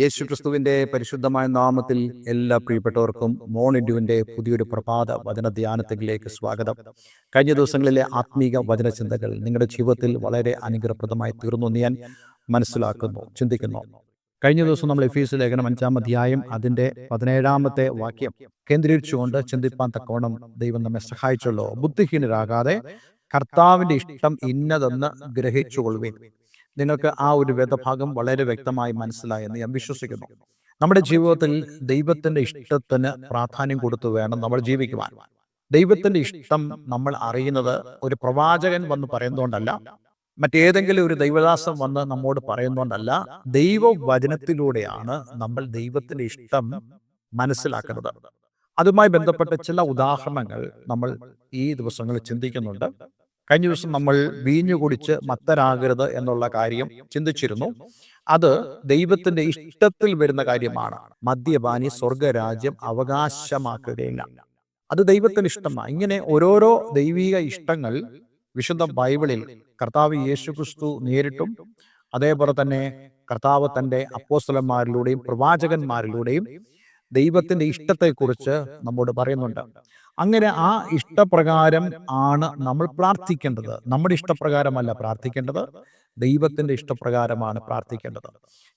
യേശുക്രിസ്തുവിന്റെ പരിശുദ്ധമായ നാമത്തിൽ എല്ലാ പ്രിയപ്പെട്ടവർക്കും മോണിഡുവിന്റെ പുതിയൊരു പ്രഭാത വചന ധ്യാനത്തിലേക്ക് സ്വാഗതം. കഴിഞ്ഞ ദിവസങ്ങളിലെ ആത്മീക വചന ചിന്തകൾ നിങ്ങളുടെ ജീവിതത്തിൽ വളരെ അനുഗ്രഹപ്രദമായി തീർന്നു എന്ന് ഞാൻ മനസ്സിലാക്കുന്നു, ചിന്തിക്കുന്നു. കഴിഞ്ഞ ദിവസം നമ്മൾ എഫീസ് ലേഖനം 5-ാം അധ്യായം അതിന്റെ 17-ാമത്തെ വാക്യം കേന്ദ്രീകരിച്ചുകൊണ്ട് ചിന്തിപ്പാൻ തക്കവണ്ണം ദൈവം നമ്മെ സഹായിച്ചുള്ളൂ. ബുദ്ധിഹീനരാകാതെ കർത്താവിന്റെ ഇഷ്ടം ഇന്നതെന്ന് ഗ്രഹിച്ചുകൊള്ളുവിൻ. നിങ്ങൾക്ക് ആ ഒരു വേദഭാഗം വളരെ വ്യക്തമായി മനസ്സിലായെന്ന് ഞാൻ വിശ്വസിക്കുന്നു. നമ്മുടെ ജീവിതത്തിൽ ദൈവത്തിന്റെ ഇഷ്ടത്തിന് പ്രാധാന്യം കൊടുത്തു വേണം നമ്മൾ ജീവിക്കുവാൻ. ദൈവത്തിന്റെ ഇഷ്ടം നമ്മൾ അറിയുന്നത് ഒരു പ്രവാചകൻ വന്ന് പറയുന്നതുകൊണ്ടല്ല, മറ്റേതെങ്കിലും ഒരു ദൈവദാസൻ വന്ന് നമ്മോട് പറയുന്നതുകൊണ്ടല്ല, ദൈവവചനത്തിലൂടെയാണ് നമ്മൾ ദൈവത്തിന്റെ ഇഷ്ടം മനസ്സിലാക്കുന്നത്. അതുമായി ബന്ധപ്പെട്ട ചില ഉദാഹരണങ്ങൾ നമ്മൾ ഈ ദിവസങ്ങളിൽ ചിന്തിക്കുന്നുണ്ട്. കഴിഞ്ഞ ദിവസം നമ്മൾ വീഞ്ഞു കുടിച്ച് മത്തരാകരുത് എന്നുള്ള കാര്യം ചിന്തിച്ചിരുന്നു. അത് ദൈവത്തിന്റെ ഇഷ്ടത്തിൽ വരുന്ന കാര്യമാണ്. മദ്യപാനി സ്വർഗരാജ്യം അവകാശമാക്കുകയില്ല. അത് ദൈവത്തിന്റെ ഇഷ്ടമാണ്. ഇങ്ങനെ ഓരോരോ ദൈവിക ഇഷ്ടങ്ങൾ വിശുദ്ധ ബൈബിളിൽ കർത്താവ് യേശുക്രിസ്തു നേരിട്ടും അതേപോലെ തന്നെ കർത്താവ് തന്റെ അപ്പോസ്തലന്മാരിലൂടെയും പ്രവാചകന്മാരിലൂടെയും ദൈവത്തിന്റെ ഇഷ്ടത്തെക്കുറിച്ച് നമ്മോട് പറയുന്നുണ്ട്. അങ്ങനെ ആ ഇഷ്ടപ്രകാരം ആണ് നമ്മൾ പ്രാർത്ഥിക്കേണ്ടത്. നമ്മുടെ ഇഷ്ടപ്രകാരമല്ല പ്രാർത്ഥിക്കേണ്ടത്, ദൈവത്തിന്റെ ഇഷ്ടപ്രകാരമാണ് പ്രാർത്ഥിക്കേണ്ടത്.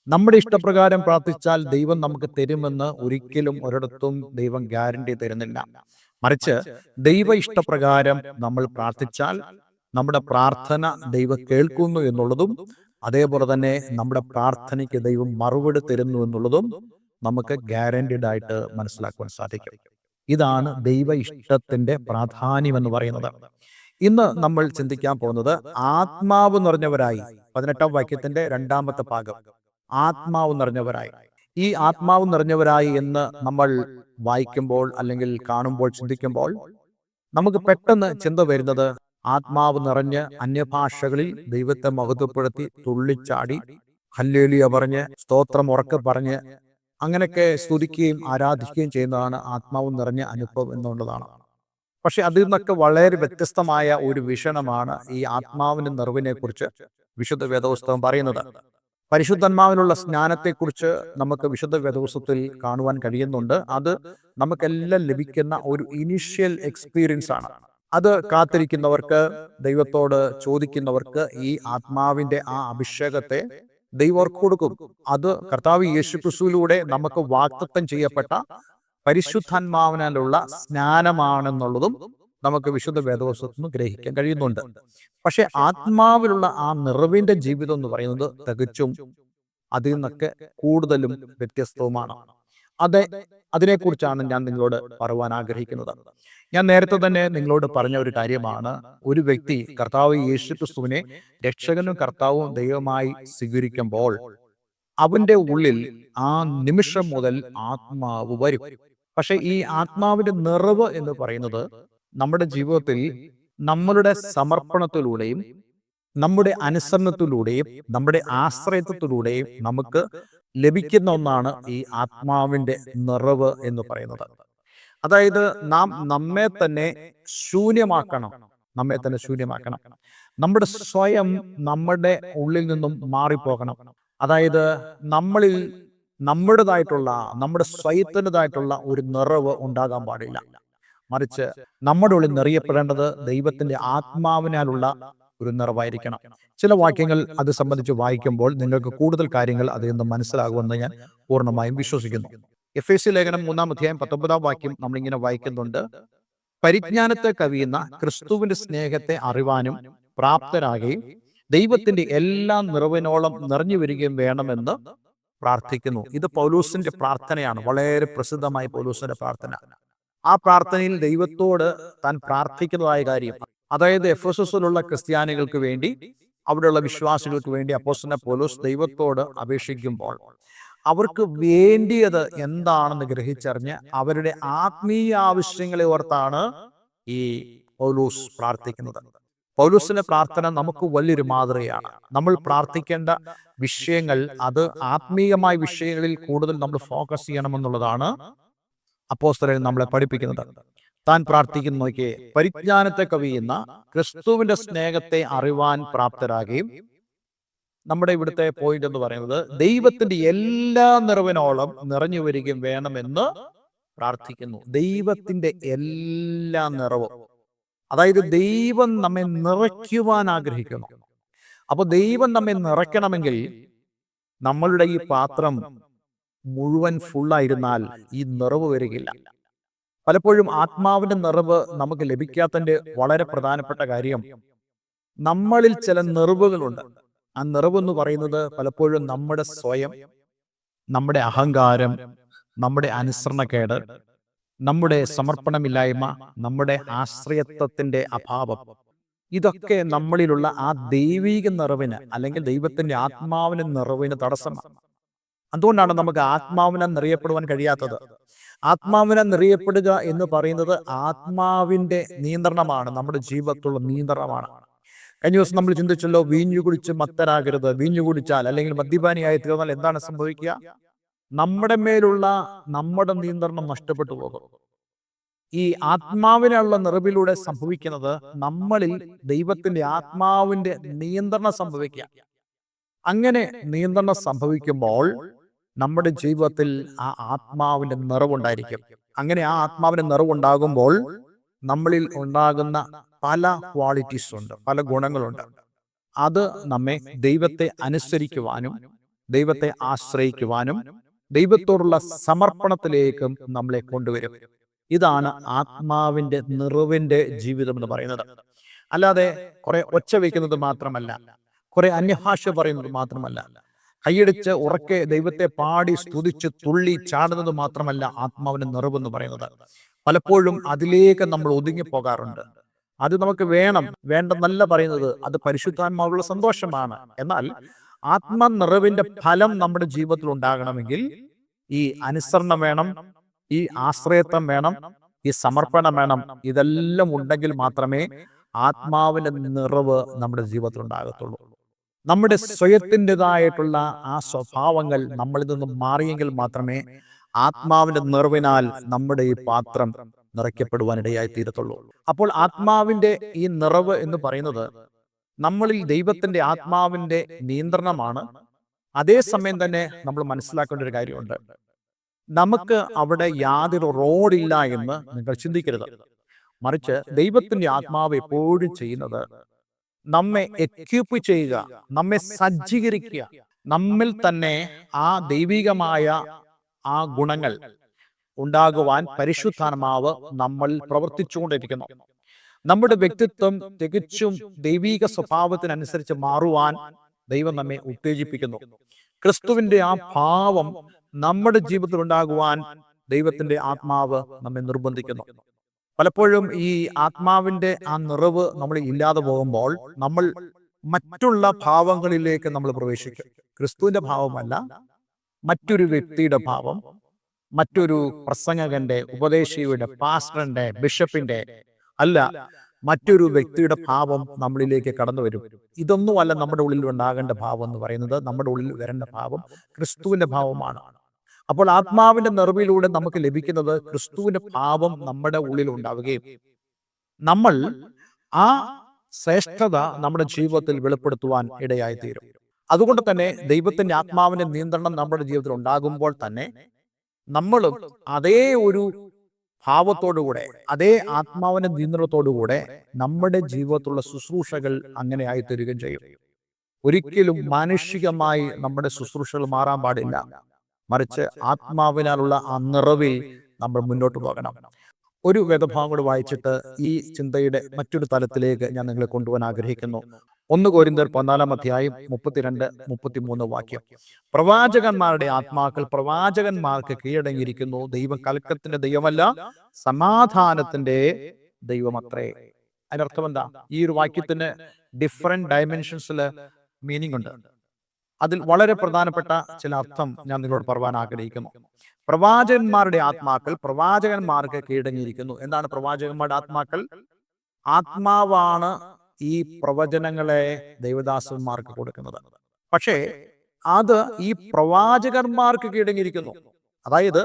നമ്മുടെ ഇഷ്ടപ്രകാരം പ്രാർത്ഥിച്ചാൽ ദൈവം നമുക്ക് തരുമെന്ന് ഒരിക്കലും ഒരിടത്തും ദൈവം ഗ്യാരണ്ടി തരുന്നില്ല. മറിച്ച് ദൈവ ഇഷ്ടപ്രകാരം നമ്മൾ പ്രാർത്ഥിച്ചാൽ നമ്മുടെ പ്രാർത്ഥന ദൈവം കേൾക്കുന്നു എന്നുള്ളതും അതേപോലെ തന്നെ നമ്മുടെ പ്രാർത്ഥനയ്ക്ക് ദൈവം മറുപടി തരുന്നു എന്നുള്ളതും നമുക്ക് ഗ്യാരണ്ടീഡ് ആയിട്ട് മനസ്സിലാക്കുവാൻ സാധിക്കും. ഇതാണ് ദൈവ ഇഷ്ടത്തിന്റെ പ്രാധാന്യം എന്ന് പറയുന്നത്. ഇന്ന് നമ്മൾ ചിന്തിക്കാൻ പോകുന്നത് ആത്മാവ് നിറഞ്ഞവരായി, 18-ാം വാക്യത്തിന്റെ 2-ാമത്തെ ഭാഗം, ആത്മാവ് നിറഞ്ഞവരായി. ഈ ആത്മാവ് നിറഞ്ഞവരായി എന്ന് നമ്മൾ വായിക്കുമ്പോൾ അല്ലെങ്കിൽ കാണുമ്പോൾ, ചിന്തിക്കുമ്പോൾ നമുക്ക് പെട്ടെന്ന് ചിന്ത വരുന്നത് ആത്മാവ് നിറഞ്ഞ് അന്യഭാഷകളിൽ ദൈവത്തെ മഹത്വപ്പെടുത്തി തുള്ളിച്ചാടി ഹല്ലേലൂയ പറഞ്ഞ് സ്തോത്രം ഉറക്കെ പറഞ്ഞ് അങ്ങനെയൊക്കെ സ്തുതിക്കുകയും ആരാധിക്കുകയും ചെയ്യുന്നതാണ് ആത്മാവ് നിറഞ്ഞ അനുഭവം എന്നുള്ളതാണ്. പക്ഷെ അതിൽ നിന്നൊക്കെ വളരെ വ്യത്യസ്തമായ ഒരു വീക്ഷണമാണ് ഈ ആത്മാവിന്റെ നിറവിനെ കുറിച്ച് വിശുദ്ധ വേദപുസ്തകം പറയുന്നത്. പരിശുദ്ധാത്മാവിനുള്ള സ്നാനത്തെക്കുറിച്ച് നമുക്ക് വിശുദ്ധ വേദപുസ്തകത്തിൽ കാണുവാൻ കഴിയുന്നുണ്ട്. അത് നമുക്കെല്ലാം ലഭിക്കുന്ന ഒരു ഇനീഷ്യൽ എക്സ്പീരിയൻസ് ആണ്. അത് കാത്തിരിക്കുന്നവർക്ക്, ദൈവത്തോട് ചോദിക്കുന്നവർക്ക് ഈ ആത്മാവിന്റെ ആ അഭിഷേകത്തെ ദൈവം കൊടുക്കും. അത് കർത്താവ് യേശുക്രിസ്തുവിലൂടെ നമുക്ക് വാഗ്ദത്തം ചെയ്യപ്പെട്ട പരിശുദ്ധാത്മാവിനാലുള്ള സ്നാനമാണെന്നുള്ളതും നമുക്ക് വിശുദ്ധ വേദപുസ്തകത്തിൽ നിന്ന് ഗ്രഹിക്കാൻ കഴിയുന്നുണ്ട്. പക്ഷെ ആത്മാവിലുള്ള ആ നിറവിന്റെ ജീവിതം എന്ന് പറയുന്നത് തികച്ചും അതിൽ നിന്നൊക്കെ കൂടുതലും വ്യത്യസ്തവുമാണ്. അതിനെക്കുറിച്ചാണ് ഞാൻ നിങ്ങളോട് പറയുവാൻ ആഗ്രഹിക്കുന്നത്. ഞാൻ നേരത്തെ തന്നെ നിങ്ങളോട് പറഞ്ഞ ഒരു കാര്യമാണ്, ഒരു വ്യക്തി കർത്താവ് യേശുക്രിസ്തുവിനെ രക്ഷകനും കർത്താവും ദൈവമായി സ്വീകരിക്കുമ്പോൾ അവന്റെ ഉള്ളിൽ ആ നിമിഷം മുതൽ ആത്മാവ് വരും. പക്ഷെ ഈ ആത്മാവിന്റെ നിറവ് എന്ന് പറയുന്നത് നമ്മുടെ ജീവിതത്തിൽ നമ്മളുടെ സമർപ്പണത്തിലൂടെയും നമ്മുടെ അനുസരണത്തിലൂടെയും നമ്മുടെ ആശ്രയത്വത്തിലൂടെയും നമുക്ക് ലഭിക്കുന്ന ഒന്നാണ് ഈ ആത്മാവിന്റെ നിറവ് എന്ന് പറയുന്നത്. അതായത് നാം നമ്മെ തന്നെ ശൂന്യമാക്കണം. നമ്മുടെ സ്വയം നമ്മുടെ ഉള്ളിൽ നിന്നും മാറിപ്പോകണം. അതായത് നമ്മളിൽ നമ്മുടെ സ്വയത്തിൻ്റെതായിട്ടുള്ള ഒരു നിറവ് ഉണ്ടാകാൻ പാടില്ല. മറിച്ച് നമ്മുടെ ഉള്ളിൽ നിറയപ്പെടേണ്ടത് ദൈവത്തിന്റെ ആത്മാവിനാലുള്ള ഒരു നിറവായിരിക്കണം. ചില വാക്യങ്ങൾ അത് സംബന്ധിച്ച് വായിക്കുമ്പോൾ നിങ്ങൾക്ക് കൂടുതൽ കാര്യങ്ങൾ അതിൽ നിന്ന് മനസ്സിലാകുമെന്ന് ഞാൻ പൂർണ്ണമായും വിശ്വസിക്കുന്നു. എഫേസ്യ ലേഖനം 3-ാം അധ്യായം 19-ാം വാക്യം നമ്മളിങ്ങനെ വായിക്കുന്നുണ്ട്. പരിജ്ഞാനത്തെ കവിയുന്ന ക്രിസ്തുവിന്റെ സ്നേഹത്തെ അറിവാനും പ്രാപ്തരാകുകയും ദൈവത്തിന്റെ എല്ലാ നിറവിനോളം നിറഞ്ഞു വരികയും വേണമെന്ന് പ്രാർത്ഥിക്കുന്നു. ഇത് പൗലോസിന്റെ പ്രാർത്ഥനയാണ്, വളരെ പ്രസിദ്ധമായ പൗലോസിന്റെ പ്രാർത്ഥന. ആ പ്രാർത്ഥനയിൽ ദൈവത്തോട് താൻ പ്രാർത്ഥിക്കുന്നതായ കാര്യം, അതായത് എഫെസസിലുള്ള ക്രിസ്ത്യാനികൾക്ക് വേണ്ടി, അവിടെയുള്ള വിശ്വാസികൾക്ക് വേണ്ടി അപ്പോസ്തലനായ പൗലോസ് ദൈവത്തോട് അപേക്ഷിക്കുമ്പോൾ അവർക്ക് വേണ്ടിയത് എന്താണെന്ന് ഗ്രഹിച്ചറിഞ്ഞ് അവരുടെ ആത്മീയ ആവശ്യങ്ങളെ ഓർത്താണ് ഈ പൗലോസ് പ്രാർത്ഥിക്കുന്നത്. പൗലോസിന്റെ പ്രാർത്ഥന നമുക്ക് വലിയൊരു മാതൃകയാണ്. നമ്മൾ പ്രാർത്ഥിക്കേണ്ട വിഷയങ്ങൾ അത് ആത്മീയമായ വിഷയങ്ങളിൽ കൂടുതൽ നമ്മൾ ഫോക്കസ് ചെയ്യണമെന്നുള്ളതാണ് അപ്പോസ്തലൻ നമ്മളെ പഠിപ്പിക്കുന്നത്. താൻ പ്രാർത്ഥിക്കുന്ന നോക്കിയേ, പരിജ്ഞാനത്തെ കവിയുന്ന ക്രിസ്തുവിന്റെ സ്നേഹത്തെ അറിവാൻ പ്രാപ്തരാകുകയും നമ്മുടെ ഇവിടുത്തെ പോയിന്റ് എന്ന് പറയുന്നത് ദൈവത്തിന്റെ എല്ലാ നിറവിനോളം നിറഞ്ഞു വരികയും വേണമെന്ന് പ്രാർത്ഥിക്കുന്നു. ദൈവത്തിന്റെ എല്ലാ നിറവും, അതായത് ദൈവം നമ്മെ നിറയ്ക്കുവാൻ ആഗ്രഹിക്കുന്നു. അപ്പൊ ദൈവം നമ്മെ നിറയ്ക്കണമെങ്കിൽ നമ്മളുടെ ഈ പാത്രം മുഴുവൻ ഫുള്ളായിരുന്നാൽ ഈ നിറവ് വരികയില്ല. പലപ്പോഴും ആത്മാവിന്റെ നിറവ് നമുക്ക് ലഭിക്കാത്തതിന്റെ വളരെ പ്രധാനപ്പെട്ട കാര്യം, നമ്മളിൽ ചില നിറവുകളുണ്ട്. ആ നിറവ് എന്ന് പറയുന്നത് പലപ്പോഴും നമ്മുടെ സ്വയം, നമ്മുടെ അഹങ്കാരം, നമ്മുടെ അനുസരണക്കേട്, നമ്മുടെ സമർപ്പണമില്ലായ്മ, നമ്മുടെ ആശ്രയത്വത്തിന്റെ അഭാവം, ഇതൊക്കെ നമ്മളിലുള്ള ആ ദൈവിക നിറവിന് അല്ലെങ്കിൽ ദൈവത്തിന്റെ ആത്മാവിന്റെ നിറവിന് തടസ്സമാണ്. അതുകൊണ്ടാണ് നമുക്ക് ആത്മാവിനെ നിറയപ്പെടുവാൻ കഴിയാത്തത്. ആത്മാവിനെ നിറയപ്പെടുക എന്ന് പറയുന്നത് ആത്മാവിന്റെ നിയന്ത്രണമാണ്, നമ്മുടെ ജീവിതത്തിലുള്ള നിയന്ത്രണമാണ്. കഴിഞ്ഞ ദിവസം നമ്മൾ ചിന്തിച്ചല്ലോ, വീഞ്ഞു കുടിച്ച് മത്തരാകരുത്. വീഞ്ഞു കുടിച്ചാൽ അല്ലെങ്കിൽ മദ്യപാനിയായി തീർന്നാൽ എന്താണ് സംഭവിക്കുക? നമ്മുടെ മേലുള്ള നമ്മുടെ നിയന്ത്രണം നഷ്ടപ്പെട്ടു പോകും. ഈ ആത്മാവിനുള്ള നിറവിലൂടെ സംഭവിക്കുന്നത് നമ്മളിൽ ദൈവത്തിന്റെ ആത്മാവിന്റെ നിയന്ത്രണം സംഭവിക്കുക. അങ്ങനെ നിയന്ത്രണം സംഭവിക്കുമ്പോൾ നമ്മുടെ ജീവിതത്തിൽ ആ ആത്മാവിന്റെ നിറവുണ്ടായിരിക്കും. അങ്ങനെ ആ ആത്മാവിന്റെ നിറവുണ്ടാകുമ്പോൾ നമ്മളിൽ ഉണ്ടാകുന്ന പല ക്വാളിറ്റീസ് ഉണ്ട്, പല ഗുണങ്ങളുണ്ട്. അത് നമ്മെ ദൈവത്തെ അനുസരിക്കുവാനും ദൈവത്തെ ആശ്രയിക്കുവാനും ദൈവത്തോടുള്ള സമർപ്പണത്തിലേക്കും നമ്മളെ കൊണ്ടുവരും. ഇതാണ് ആത്മാവിന്റെ നിറവിന്റെ ജീവിതം എന്ന് പറയുന്നത്. അല്ലാതെ കുറെ ഒച്ച വയ്ക്കുന്നത് മാത്രമല്ല, കുറെ അന്യഭാഷ പറയുന്നത് മാത്രമല്ല, കൈയടിച്ച് ഉറക്കെ ദൈവത്തെ പാടി സ്തുതിച്ച് തുള്ളി ചാടുന്നത് മാത്രമല്ല ആത്മാവിന്റെ നിറവെന്ന് പറയുന്നത്. പലപ്പോഴും അതിലേക്ക് നമ്മൾ ഒതുങ്ങിപ്പോകാറുണ്ട്. അത് നമുക്ക് വേണം, വേണ്ടെന്നല്ല പറയുന്നത്, അത് പരിശുദ്ധാത്മാവുള്ള സന്തോഷമാണ്. എന്നാൽ ആത്മനിറവിന്റെ ഫലം നമ്മുടെ ജീവിതത്തിൽ ഉണ്ടാകണമെങ്കിൽ ഈ അനുസരണം വേണം, ഈ ആശ്രയത്വം വേണം, ഈ സമർപ്പണം വേണം. ഇതെല്ലാം ഉണ്ടെങ്കിൽ മാത്രമേ ആത്മാവിന്റെ നിറവ് നമ്മുടെ ജീവിതത്തിൽ ഉണ്ടാകത്തുള്ളൂ. നമ്മുടെ സ്വയത്തിൻ്റെതായിട്ടുള്ള ആ സ്വഭാവങ്ങൾ നമ്മളിൽ നിന്നും മാറിയെങ്കിൽ മാത്രമേ ആത്മാവിന്റെ നിറവിനാൽ നമ്മുടെ ഈ പാത്രം നിറയ്ക്കപ്പെടുവാനിടയായി തീരത്തുള്ളൂ. അപ്പോൾ ആത്മാവിന്റെ ഈ നിറവ് എന്ന് പറയുന്നത് നമ്മളിൽ ദൈവത്തിന്റെ ആത്മാവിന്റെ നിയന്ത്രണമാണ്. അതേസമയം തന്നെ നമ്മൾ മനസ്സിലാക്കേണ്ട ഒരു കാര്യമുണ്ട്, നമുക്ക് അവിടെ യാതൊരു റോഡില്ല എന്ന് നിങ്ങൾ ചിന്തിക്കരുത്. മറിച്ച് ദൈവത്തിന്റെ ആത്മാവ് എപ്പോഴും ചെയ്യുന്നത് നമ്മെ എക്യൂപ്പ് ചെയ്യുക, നമ്മെ സജ്ജീകരിക്കുക, നമ്മിൽ തന്നെ ആ ദൈവികമായ ആ ഗുണങ്ങൾ ഉണ്ടാകുവാൻ പരിശുദ്ധാത്മാവ് നമ്മൾ പ്രവർത്തിച്ചുകൊണ്ടിരിക്കുന്നു. നമ്മുടെ വ്യക്തിത്വം തികച്ചും ദൈവിക സ്വഭാവത്തിനനുസരിച്ച് മാറുവാൻ ദൈവം നമ്മെ ഉത്തേജിപ്പിക്കുന്നു. ക്രിസ്തുവിന്റെ ആ ഭാവം നമ്മുടെ ജീവിതത്തിൽ ഉണ്ടാകുവാൻ ദൈവത്തിന്റെ ആത്മാവ് നമ്മെ നിർബന്ധിക്കുന്നു. പലപ്പോഴും ഈ ആത്മാവിന്റെ ആ നിറവ് നമ്മൾ ഇല്ലാതെ പോകുമ്പോൾ നമ്മൾ മറ്റുള്ള ഭാവങ്ങളിലേക്ക് നമ്മൾ പ്രവേശിക്കും. ക്രിസ്തുവിന്റെ ഭാവമല്ല, മറ്റൊരു വ്യക്തിയുടെ ഭാവം, മറ്റൊരു പ്രസംഗകന്റെ, ഉപദേശിയുടെ, പാസ്റ്ററിന്റെ, ബിഷപ്പിന്റെ അല്ല, മറ്റൊരു വ്യക്തിയുടെ ഭാവം നമ്മളിലേക്ക് കടന്നു വരും. ഇതൊന്നുമല്ല നമ്മുടെ ഉള്ളിൽ ഉണ്ടാകേണ്ട ഭാവം എന്ന് പറയുന്നത്. നമ്മുടെ ഉള്ളിൽ വരേണ്ട ഭാവം ക്രിസ്തുവിന്റെ ഭാവമാണ്. അപ്പോൾ ആത്മാവിന്റെ നിറവിലൂടെ നമുക്ക് ലഭിക്കുന്നത് ക്രിസ്തുവിന്റെ ഭാവം നമ്മുടെ ഉള്ളിൽ ഉണ്ടാവുകയും നമ്മൾ ആ ശ്രേഷ്ഠത നമ്മുടെ ജീവിതത്തിൽ വെളിപ്പെടുത്തുവാൻ ഇടയായി തീരും. അതുകൊണ്ട് തന്നെ ദൈവത്തിന്റെ ആത്മാവിന്റെ നിയന്ത്രണം നമ്മുടെ ജീവിതത്തിൽ ഉണ്ടാകുമ്പോൾ തന്നെ നമ്മളും അതേ ഒരു ഭാവത്തോടുകൂടെ, അതേ ആത്മാവിന്റെ നിയന്ത്രണത്തോടുകൂടെ നമ്മുടെ ജീവിതത്തിലുള്ള ശുശ്രൂഷകൾ അങ്ങനെ ആയിത്തീരുകയും ചെയ്യും. ഒരിക്കലും മാനുഷികമായി നമ്മുടെ ശുശ്രൂഷകൾ മാറാൻ പാടില്ല. മറിച്ച് ആത്മാവിനാലുള്ള ആ നിറവിൽ നമ്മൾ മുന്നോട്ട് പോകണം. ഒരു വേദഭാഗം കൂടി വായിച്ചിട്ട് ഈ ചിന്തയുടെ മറ്റൊരു തലത്തിലേക്ക് ഞാൻ നിങ്ങളെ കൊണ്ടുപോകാൻ ആഗ്രഹിക്കുന്നു. 1 കൊരിന്ത്യർ 14 അധ്യായം 32-33 വാക്യം. പ്രവാചകന്മാരുടെ ആത്മാക്കൾ പ്രവാചകന്മാർക്ക് കീഴടങ്ങിയിരിക്കുന്നു. ദൈവം കലക്കത്തിന്റെ ദൈവമല്ല, സമാധാനത്തിന്റെ ദൈവമത്രേ. അതിനർത്ഥം എന്താ? ഈ ഒരു വാക്യത്തിന് ഡിഫറെന്റ് ഡയമെൻഷൻസിൽ മീനിങ് ഉണ്ട്. അതിൽ വളരെ പ്രധാനപ്പെട്ട ചില അർത്ഥം ഞാൻ നിങ്ങളോട് പറയാൻ ആഗ്രഹിക്കുന്നു. പ്രവാചകന്മാരുടെ ആത്മാക്കൾ പ്രവാചകന്മാർക്ക് കീഴടങ്ങിയിരിക്കുന്നു. എന്താണ് പ്രവാചകന്മാരുടെ ആത്മാക്കൾ? ആത്മാവാണ് ഈ പ്രവചനങ്ങളെ ദൈവദാസന്മാർക്ക് കൊടുക്കുന്നത്. പക്ഷേ അത് ഈ പ്രവാചകന്മാർക്ക് കീഴടങ്ങിയിരിക്കുന്നു. അതായത്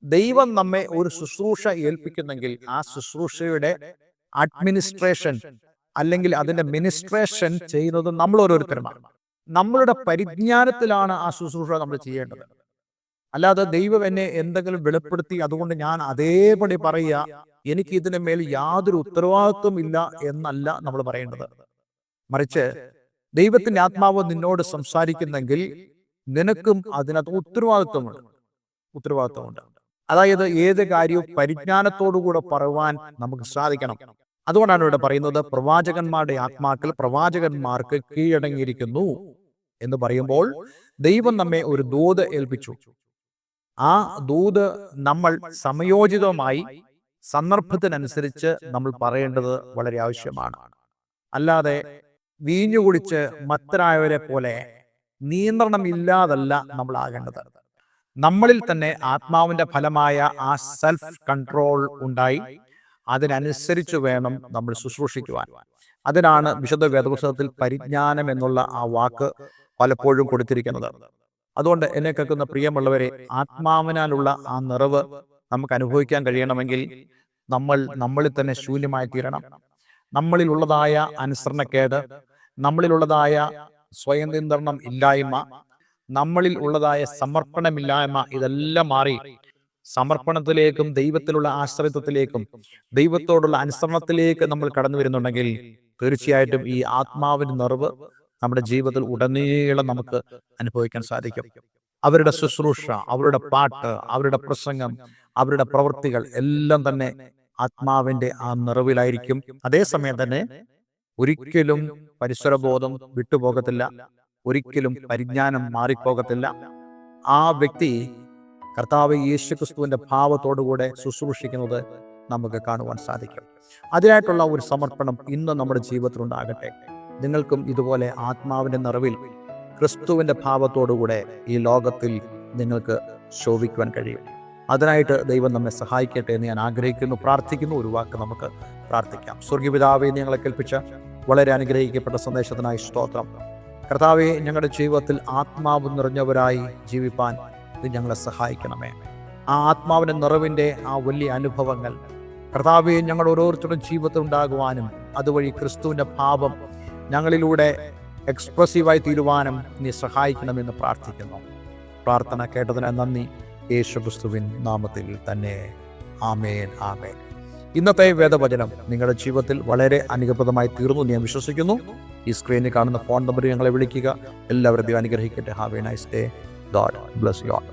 ദൈവം നമ്മെ ഒരു ശുശ്രൂഷ ഏൽപ്പിക്കുന്നെങ്കിൽ ആ ശുശ്രൂഷയുടെ അഡ്മിനിസ്ട്രേഷൻ അല്ലെങ്കിൽ അതിന്റെ മിനിസ്ട്രേഷൻ ചെയ്യുന്നത് നമ്മൾ ഓരോരുത്തരുമാണ്. നമ്മളുടെ പരിജ്ഞാനത്തിലാണ് ആ ശുശ്രൂഷ നമ്മൾ ചെയ്യേണ്ടത്. അല്ലാതെ ദൈവം എന്നെ എന്തെങ്കിലും വെളിപ്പെടുത്തി അതുകൊണ്ട് ഞാൻ അതേപടി പറയുക, എനിക്ക് ഇതിന് മേൽ യാതൊരു ഉത്തരവാദിത്വം ഇല്ല എന്നല്ല നമ്മൾ പറയേണ്ടത്. മറിച്ച് ദൈവത്തിന്റെ ആത്മാവ് നിന്നോട് സംസാരിക്കുന്നെങ്കിൽ നിനക്കും അതിനകത്ത് ഉത്തരവാദിത്വമുണ്ട്. അതായത് ഏത് കാര്യവും പരിജ്ഞാനത്തോടുകൂടെ പറയുവാൻ നമുക്ക് സാധിക്കണം. അതുകൊണ്ടാണ് ഇവിടെ പറയുന്നത്, പ്രവാചകന്മാരുടെ ആത്മാക്കൾ പ്രവാചകന്മാർക്ക് കീഴടങ്ങിയിരിക്കുന്നു എന്ന് പറയുമ്പോൾ ദൈവം നമ്മെ ഒരു ദൂത് ഏൽപ്പിച്ചു. ആ ദൂത് നമ്മൾ സമയോചിതമായി സന്ദർഭത്തിനനുസരിച്ച് നമ്മൾ പറയേണ്ടത് വളരെ ആവശ്യമാണ്. അല്ലാതെ വീഞ്ഞു കുടിച്ച് മത്തരായവരെ പോലെ നിയന്ത്രണമില്ലാതല്ല നമ്മൾ ആകേണ്ടത്. നമ്മളിൽ തന്നെ ആത്മാവിന്റെ ഫലമായ ആ സെൽഫ് കൺട്രോൾ ഉണ്ടായി അതിനനുസരിച്ച് വേണം നമ്മൾ ശുശ്രൂഷിക്കുവാൻ. അതിനാണ് വിശുദ്ധ വേദപുസ്തകത്തിൽ പരിജ്ഞാനം എന്നുള്ള ആ വാക്ക് പലപ്പോഴും കൊടുത്തിരിക്കുന്നത്. അതുകൊണ്ട് എന്നെ കേൾക്കുന്ന പ്രിയമുള്ളവരെ, ആത്മാവിനാലുള്ള ആ നിറവ് നമുക്ക് അനുഭവിക്കാൻ കഴിയണമെങ്കിൽ നമ്മളിൽ തന്നെ ശൂന്യമായി തീരണം. നമ്മളിലുള്ളതായ അനുസരണക്കേട്, നമ്മളിലുള്ളതായ സ്വയം നിയന്ത്രണം ഇല്ലായ്മ, നമ്മളിൽ ഉള്ളതായ സമർപ്പണമില്ലായ്മ, ഇതെല്ലാം മാറി സമർപ്പണത്തിലേക്കും ദൈവത്തിലുള്ള ആശ്രയത്വത്തിലേക്കും ദൈവത്തോടുള്ള അനുസരണത്തിലേക്ക് നമ്മൾ കടന്നു വരുന്നുണ്ടെങ്കിൽ തീർച്ചയായിട്ടും ഈ ആത്മാവിന്റെ നിറവ് നമ്മുടെ ജീവിതത്തിൽ ഉടനീളം നമുക്ക് അനുഭവിക്കാൻ സാധിക്കും. അവരുടെ ശുശ്രൂഷ, അവരുടെ പാട്ട്, അവരുടെ പ്രസംഗം, അവരുടെ പ്രവൃത്തികൾ എല്ലാം തന്നെ ആത്മാവിന്റെ ആ നിറവിലായിരിക്കും. അതേസമയം തന്നെ ഒരിക്കലും പരിസരബോധം വിട്ടുപോകത്തില്ല, ഒരിക്കലും പരിജ്ഞാനം മാറിപ്പോകത്തില്ല. ആ വ്യക്തി കർത്താവ് യേശുക്രിസ്തുവിന്റെ ഭാവത്തോടുകൂടെ ശുശ്രൂഷിക്കുന്നത് നമുക്ക് കാണുവാൻ സാധിക്കും. അതിനായിട്ടുള്ള ഒരു സമർപ്പണം ഇന്ന് നമ്മുടെ ജീവിതത്തിൽ ഉണ്ടാകട്ടെ. നിങ്ങൾക്കും ഇതുപോലെ ആത്മാവിന്റെ നിറവിൽ ക്രിസ്തുവിന്റെ ഭാവത്തോടുകൂടെ ഈ ലോകത്തിൽ നിങ്ങൾക്ക് ശോഭിക്കുവാൻ കഴിയും. അതിനായിട്ട് ദൈവം നമ്മെ സഹായിക്കട്ടെ എന്ന് ഞാൻ ആഗ്രഹിക്കുന്നു, പ്രാർത്ഥിക്കുന്നു. ഒരു വാക്ക് നമുക്ക് പ്രാർത്ഥിക്കാം. സ്വർഗീയ പിതാവേ, ഞങ്ങളെ കേൾപ്പിച്ച വളരെ അനുഗ്രഹിക്കപ്പെട്ട സന്ദേശത്തിനായി സ്തോത്രം. കർത്താവെ, ഞങ്ങളുടെ ജീവിതത്തിൽ ആത്മാവ് നിറഞ്ഞവരായി ജീവിപ്പാൻ ഇത് ഞങ്ങളെ സഹായിക്കണമേ. ആ ആത്മാവിന്റെ നിറവിന്റെ ആ വലിയ അനുഭവങ്ങൾ കർത്താവെ ഞങ്ങൾ ഓരോരുത്തരുടെ ജീവിതത്തിൽ ഉണ്ടാകുവാനും അതുവഴി ക്രിസ്തുവിന്റെ ഭാവം ഞങ്ങളിലൂടെ എക്സ്പ്രസീവായി തീരുവാനും നീ സഹായിക്കണമെന്ന് പ്രാർത്ഥിക്കുന്നു. പ്രാർത്ഥന കേട്ടതിന് നന്ദി. യേശുക്രിസ്തുവിൻ നാമത്തിൽ തന്നെ. ആമേൻ, ആമേൻ. ഇന്നത്തെ വേദവചനം നിങ്ങളുടെ ജീവിതത്തിൽ വളരെ അനുഗ്രഹപ്രദമായി തീർന്നു ഞാൻ വിശ്വസിക്കുന്നു. ഈ സ്ക്രീനിൽ കാണുന്ന ഫോൺ നമ്പറിൽ ഞങ്ങളെ വിളിക്കുക. എല്ലാവരും അനുഗ്രഹിക്കട്ടെ. Have A nice day. God bless you all.